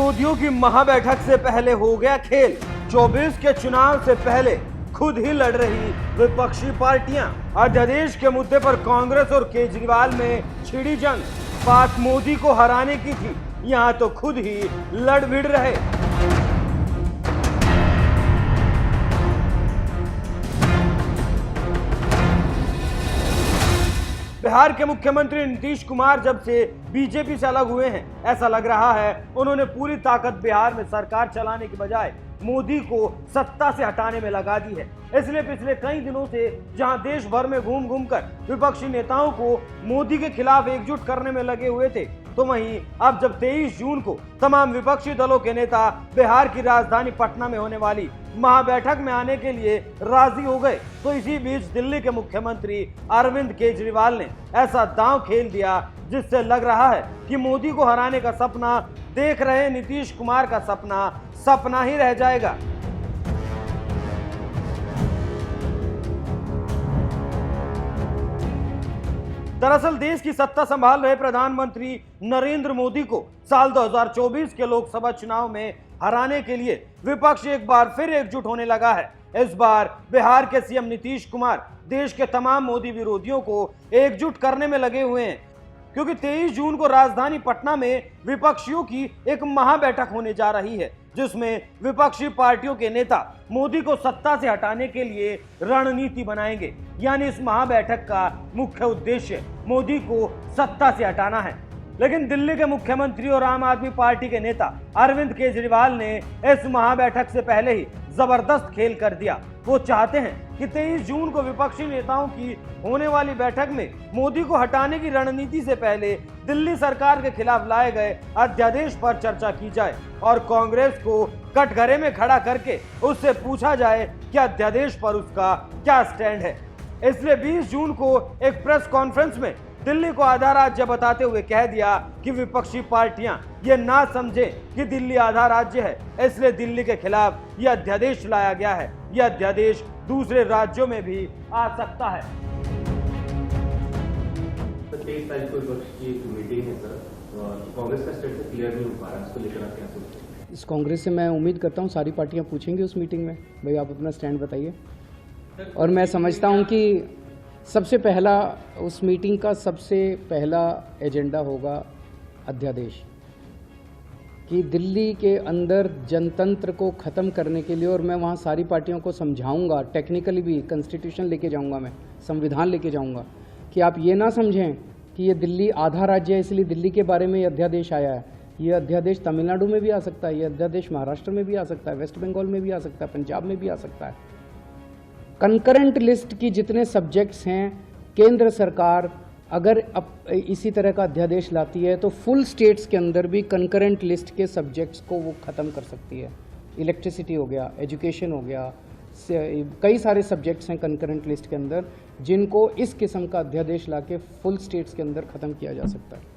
विरोधियों की महाबैठक से पहले हो गया खेल। 24 के चुनाव से पहले खुद ही लड़ रही विपक्षी पार्टियां। अध्यादेश के मुद्दे पर कांग्रेस और केजरीवाल में छिड़ी जंग। बात मोदी को हराने की थी, यहां तो खुद ही लड़ भिड़ रहे। बिहार के मुख्यमंत्री नीतीश कुमार जब से बीजेपी से अलग हुए हैं, ऐसा लग रहा है उन्होंने पूरी ताकत बिहार में सरकार चलाने की बजाय मोदी को सत्ता से हटाने में लगा दी है। इसलिए पिछले कई दिनों से जहां देश भर में घूम घूम कर विपक्षी नेताओं को मोदी के खिलाफ एकजुट करने में लगे हुए थे, तो वहीं अब जब 23 जून को तमाम विपक्षी दलों के नेता बिहार की राजधानी पटना में होने वाली महाबैठक में आने के लिए राजी हो गए, तो इसी बीच दिल्ली के मुख्यमंत्री अरविंद केजरीवाल ने ऐसा दांव खेल दिया जिससे लग रहा है कि मोदी को हराने का सपना देख रहे नीतीश कुमार का सपना सपना ही रह जाएगा। दरअसल देश की सत्ता संभाल रहे प्रधानमंत्री नरेंद्र मोदी को साल 2024 के लोकसभा चुनाव में हराने के लिए विपक्ष एक बार फिर एकजुट होने लगा है। इस बार बिहार के सीएम नीतीश कुमार देश के तमाम मोदी विरोधियों को एकजुट करने में लगे हुए हैं, क्योंकि 23 जून को राजधानी पटना में विपक्षियों की एक महाबैठक होने जा रही है, जिसमें विपक्षी पार्टियों के नेता मोदी को सत्ता से हटाने के लिए रणनीति बनाएंगे। यानी इस महाबैठक का मुख्य उद्देश्य मोदी को सत्ता से हटाना है। लेकिन दिल्ली के मुख्यमंत्री और आम आदमी पार्टी के नेता अरविंद केजरीवाल ने इस महाबैठक से पहले ही जबरदस्त खेल कर दिया। वो चाहते हैं कि 23 जून को विपक्षी नेताओं की होने वाली बैठक में मोदी को हटाने की रणनीति से पहले दिल्ली सरकार के खिलाफ लाए गए अध्यादेश पर चर्चा की जाए और कांग्रेस को कटघरे में खड़ा करके उससे पूछा जाए कि अध्यादेश पर उसका क्या स्टैंड है। इसलिए 20 जून को एक प्रेस कॉन्फ्रेंस में दिल्ली को आधा राज्य बताते हुए कह दिया कि विपक्षी पार्टियां ये ना समझे कि दिल्ली आधा राज्य है, इसलिए दिल्ली के खिलाफ यह अध्यादेश लाया गया है। यह अध्यादेश दूसरे राज्यों में भी आ सकता है। 23 तारीख को विपक्ष की एक मीटिंग है सर, कांग्रेस का स्टेटस क्लियर नहीं हो पा रहा है, इसको लेकर आप क्या सोचते हैं? इस कांग्रेस से मैं उम्मीद करता हूँ सारी पार्टियां पूछेंगी उस मीटिंग में, भाई आप अपना स्टैंड बताइए। और मैं समझता हूँ कि सबसे पहला उस मीटिंग का सबसे पहला एजेंडा होगा अध्यादेश, कि दिल्ली के अंदर जनतंत्र को ख़त्म करने के लिए, और मैं वहाँ सारी पार्टियों को समझाऊंगा, टेक्निकली भी कॉन्स्टिट्यूशन लेके जाऊंगा, मैं संविधान लेके जाऊंगा कि आप ये ना समझें कि ये दिल्ली आधा राज्य है इसलिए दिल्ली के बारे में ये अध्यादेश आया है। ये अध्यादेश तमिलनाडु में भी आ सकता है, ये अध्यादेश महाराष्ट्र में भी आ सकता है, वेस्ट बंगाल में भी आ सकता है, पंजाब में भी आ सकता है। कंकरेंट लिस्ट की जितने सब्जेक्ट्स हैं, केंद्र सरकार अगर अब इसी तरह का अध्यादेश लाती है तो फुल स्टेट्स के अंदर भी कंकरेंट लिस्ट के सब्जेक्ट्स को वो ख़त्म कर सकती है। इलेक्ट्रिसिटी हो गया, एजुकेशन हो गया, कई सारे सब्जेक्ट्स हैं कंकरेंट लिस्ट के अंदर जिनको इस किस्म का अध्यादेश लाके फुल स्टेट्स के अंदर ख़त्म किया जा सकता है।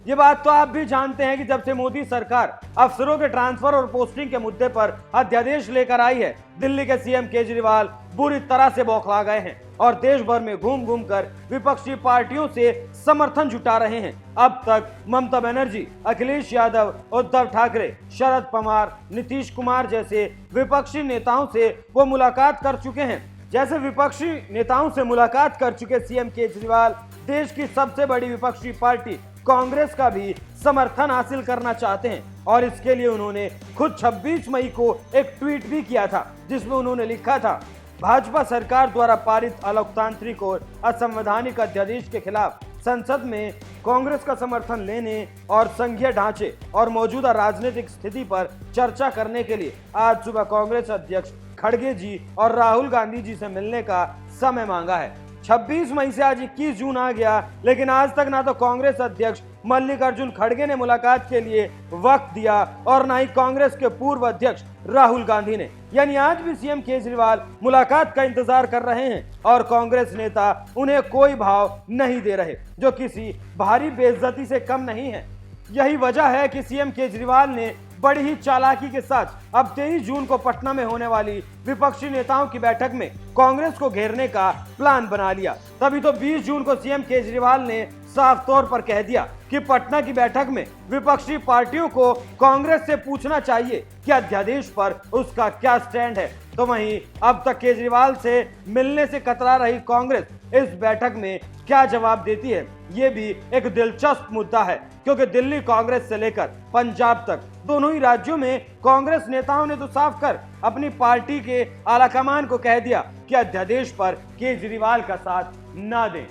ये बात तो आप भी जानते हैं कि जब से मोदी सरकार अफसरों के ट्रांसफर और पोस्टिंग के मुद्दे पर अध्यादेश लेकर आई है, दिल्ली के सीएम केजरीवाल बुरी तरह से बौखला गए हैं और देश भर में घूम घूम कर विपक्षी पार्टियों से समर्थन जुटा रहे हैं। अब तक ममता बनर्जी, अखिलेश यादव, उद्धव ठाकरे, शरद पवार, नीतीश कुमार जैसे विपक्षी नेताओं से वो मुलाकात कर चुके हैं। जैसे विपक्षी नेताओं से मुलाकात कर चुके सीएम केजरीवाल देश की सबसे बड़ी विपक्षी पार्टी कांग्रेस का भी समर्थन हासिल करना चाहते हैं और इसके लिए उन्होंने खुद 26 मई को एक ट्वीट भी किया था, जिसमें उन्होंने लिखा था, भाजपा सरकार द्वारा पारित अलोकतांत्रिक और असंवैधानिक अध्यादेश के खिलाफ संसद में कांग्रेस का समर्थन लेने और संघीय ढांचे और मौजूदा राजनीतिक स्थिति पर चर्चा करने के लिए आज सुबह कांग्रेस अध्यक्ष खड़गे जी और राहुल गांधी जी से मिलने का समय मांगा है। 26 मई से आज 21 जून आ गया, लेकिन आज तक ना तो कांग्रेस अध्यक्ष मल्लिकार्जुन खड़गे ने मुलाकात के लिए वक्त दिया और ना ही कांग्रेस के पूर्व अध्यक्ष राहुल गांधी ने। यानी आज भी सीएम केजरीवाल मुलाकात का इंतजार कर रहे हैं और कांग्रेस नेता उन्हें कोई भाव नहीं दे रहे, जो किसी भारी बेइज्जती से कम नहीं है। यही वजह है कि सीएम केजरीवाल ने बड़ी ही चालाकी के साथ अब 23 जून को पटना में होने वाली विपक्षी नेताओं की बैठक में कांग्रेस को घेरने का प्लान बना लिया। तभी तो 20 जून को सीएम केजरीवाल ने साफ तौर पर कह दिया कि पटना की बैठक में विपक्षी पार्टियों को कांग्रेस से पूछना चाहिए कि अध्यादेश पर उसका क्या स्टैंड है। तो वहीं अब तक केजरीवाल से मिलने से कतरा रही कांग्रेस इस बैठक में क्या जवाब देती है, ये भी एक दिलचस्प मुद्दा है, क्योंकि दिल्ली कांग्रेस से लेकर पंजाब तक दोनों ही राज्यों में कांग्रेस नेताओं ने तो साफ कर अपनी पार्टी के आलाकमान को कह दिया कि अध्यादेश पर केजरीवाल का साथ ना दें।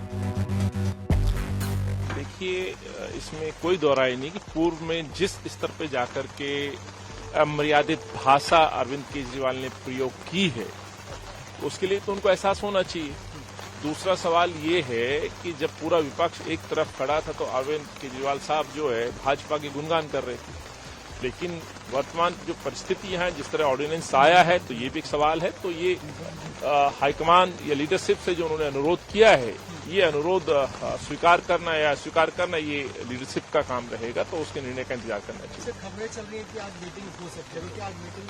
देखिए, इसमें कोई दो राय नहीं कि पूर्व में जिस स्तर पे जाकर के मर्यादित भाषा अरविंद केजरीवाल ने प्रयोग की है, उसके लिए तो उनको एहसास होना चाहिए। दूसरा सवाल ये है कि जब पूरा विपक्ष एक तरफ खड़ा था तो अरविंद केजरीवाल साहब जो है भाजपा के गुणगान कर रहे थे, लेकिन वर्तमान जो परिस्थितियां हैं, जिस तरह ऑर्डिनेंस आया है, तो ये भी एक सवाल है। तो ये हाईकमान या लीडरशिप से जो उन्होंने अनुरोध किया है, ये अनुरोध स्वीकार करना या अस्वीकार करना, ये लीडरशिप का काम रहेगा, तो उसके निर्णय का इंतजार करना चाहिए। खबरें चल रही है कि आज मीटिंग हो सकती है, क्या आज मीटिंग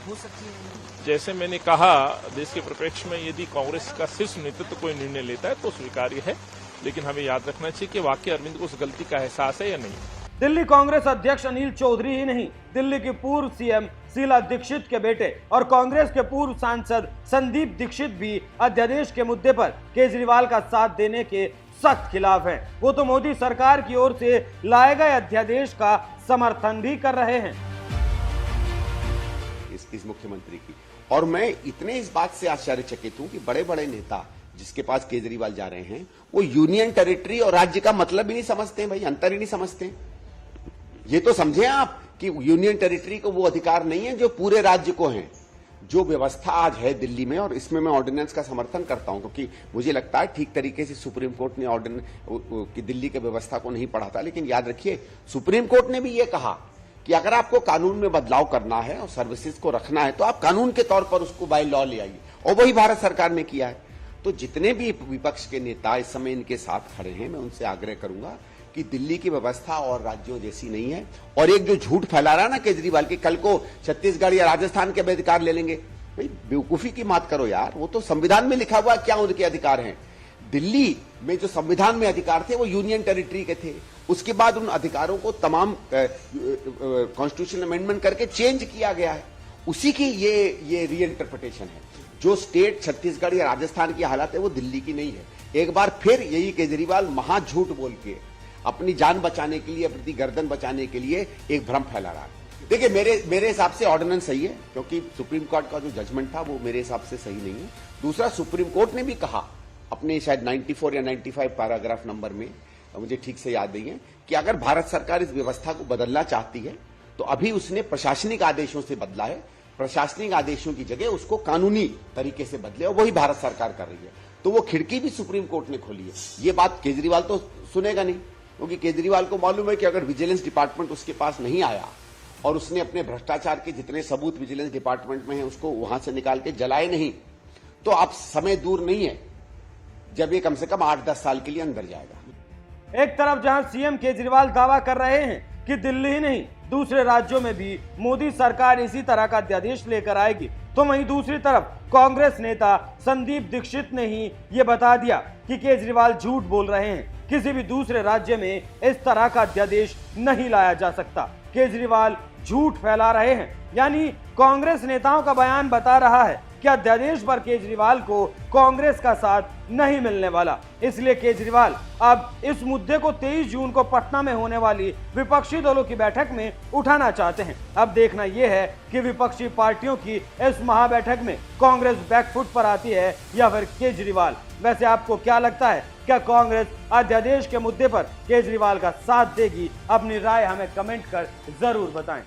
हो सकती है? जैसे मैंने कहा, देश के परिप्रेक्ष्य में यदि कांग्रेस का शीर्ष नेतृत्व कोई निर्णय लेता है तो स्वीकार्य है, लेकिन हमें याद रखना चाहिए कि वाकई अरविंद को उस गलती का एहसास है या नहीं। दिल्ली कांग्रेस अध्यक्ष अनिल चौधरी ही नहीं, दिल्ली की पूर्व सीएम शीला दीक्षित के बेटे और कांग्रेस के पूर्व सांसद संदीप दीक्षित भी अध्यादेश के मुद्दे पर केजरीवाल का साथ देने के सख्त खिलाफ हैं। वो तो मोदी सरकार की ओर से लाए गए अध्यादेश का समर्थन भी कर रहे हैं। इस मुख्यमंत्री की, और मैं इतने इस बात से आश्चर्यचकित हूं कि बड़े बड़े नेता जिसके पास केजरीवाल जा रहे हैं, वो यूनियन टेरिटरी और राज्य का मतलब ही नहीं समझते हैं भाई, अंतर ही नहीं समझते हैं। ये तो समझे आप कि यूनियन टेरिटरी को वो अधिकार नहीं है जो पूरे राज्य को है। जो व्यवस्था आज है दिल्ली में, और इसमें मैं ऑर्डिनेंस का समर्थन करता हूं, क्योंकि मुझे लगता है ठीक तरीके से सुप्रीम कोर्ट ने ऑर्डिनेंस की दिल्ली की व्यवस्था को नहीं पढ़ा था। लेकिन याद रखिए, सुप्रीम कोर्ट ने भी ये कहा कि अगर आपको कानून में बदलाव करना है और सर्विसेज को रखना है तो आप कानून के तौर पर उसको बाय लॉ ले आइए, और वही भारत सरकार ने किया है। तो जितने भी विपक्ष के नेता इस समय इनके साथ खड़े हैं, मैं उनसे आग्रह करूंगा कि दिल्ली की व्यवस्था और राज्यों जैसी नहीं है। और एक जो झूठ फैला रहा है ना केजरीवाल की, कल को छत्तीसगढ़ या राजस्थान के भी अधिकार ले लेंगे, भाई बेवकूफी की मत करो यार। वो तो संविधान में लिखा हुआ है क्या उनके अधिकार हैं। दिल्ली में जो संविधान में अधिकार थे वो यूनियन टेरिटरी के थे, उसके बाद उन अधिकारों को तमाम कॉन्स्टिट्यूशनल अमेंडमेंट करके चेंज किया गया है। उसी की ये रीइंटरप्रिटेशन है। जो स्टेट छत्तीसगढ़ या राजस्थान की हालत है वो दिल्ली की नहीं है। एक बार फिर यही केजरीवाल महाझूठ बोल के अपनी जान बचाने के लिए, अपनी गर्दन बचाने के लिए एक भ्रम फैला रहा है। देखिए, मेरे हिसाब से ऑर्डिनेंस सही है, क्योंकि सुप्रीम कोर्ट का जो जजमेंट था वो मेरे हिसाब से सही नहीं है। दूसरा, सुप्रीम कोर्ट ने भी कहा अपने शायद 94 या 95 पैराग्राफ नंबर में, मुझे ठीक से याद नहीं है, कि अगर भारत सरकार इस व्यवस्था को बदलना चाहती है तो अभी उसने प्रशासनिक आदेशों से बदला है, प्रशासनिक आदेशों की जगह उसको कानूनी तरीके से बदले, और वही भारत सरकार कर रही है। तो वो खिड़की भी सुप्रीम कोर्ट ने खोली है। ये बात केजरीवाल तो सुनेगा नहीं, क्योंकि केजरीवाल को मालूम है कि अगर विजिलेंस डिपार्टमेंट उसके पास नहीं आया और उसने अपने भ्रष्टाचार के जितने सबूत विजिलेंस डिपार्टमेंट में हैं उसको वहां से निकाल के जलाए नहीं, तो अब समय दूर नहीं है जब ये कम से कम 8-10 साल के लिए अंदर जाएगा। एक तरफ जहां सीएम केजरीवाल दावा कर रहे हैं कि दिल्ली ही नहीं, दूसरे राज्यों में भी मोदी सरकार इसी तरह का अध्यादेश लेकर आएगी, तो वहीं दूसरी तरफ कांग्रेस नेता संदीप दीक्षित ने ही ये बता दिया कि केजरीवाल झूठ बोल रहे हैं, किसी भी दूसरे राज्य में इस तरह का अध्यादेश नहीं लाया जा सकता, केजरीवाल झूठ फैला रहे हैं। यानी कांग्रेस नेताओं का बयान बता रहा है कि अध्यादेश पर केजरीवाल को कांग्रेस का साथ नहीं मिलने वाला। इसलिए केजरीवाल अब इस मुद्दे को 23 जून को पटना में होने वाली विपक्षी दलों की बैठक में उठाना चाहते हैं। अब देखना यह है कि विपक्षी पार्टियों की इस महाबैठक में कांग्रेस बैकफुट पर आती है या फिर केजरीवाल। वैसे आपको क्या लगता है, क्या कांग्रेस अध्यादेश के मुद्दे पर केजरीवाल का साथ देगी? अपनी राय हमें कमेंट कर जरूर बताएं।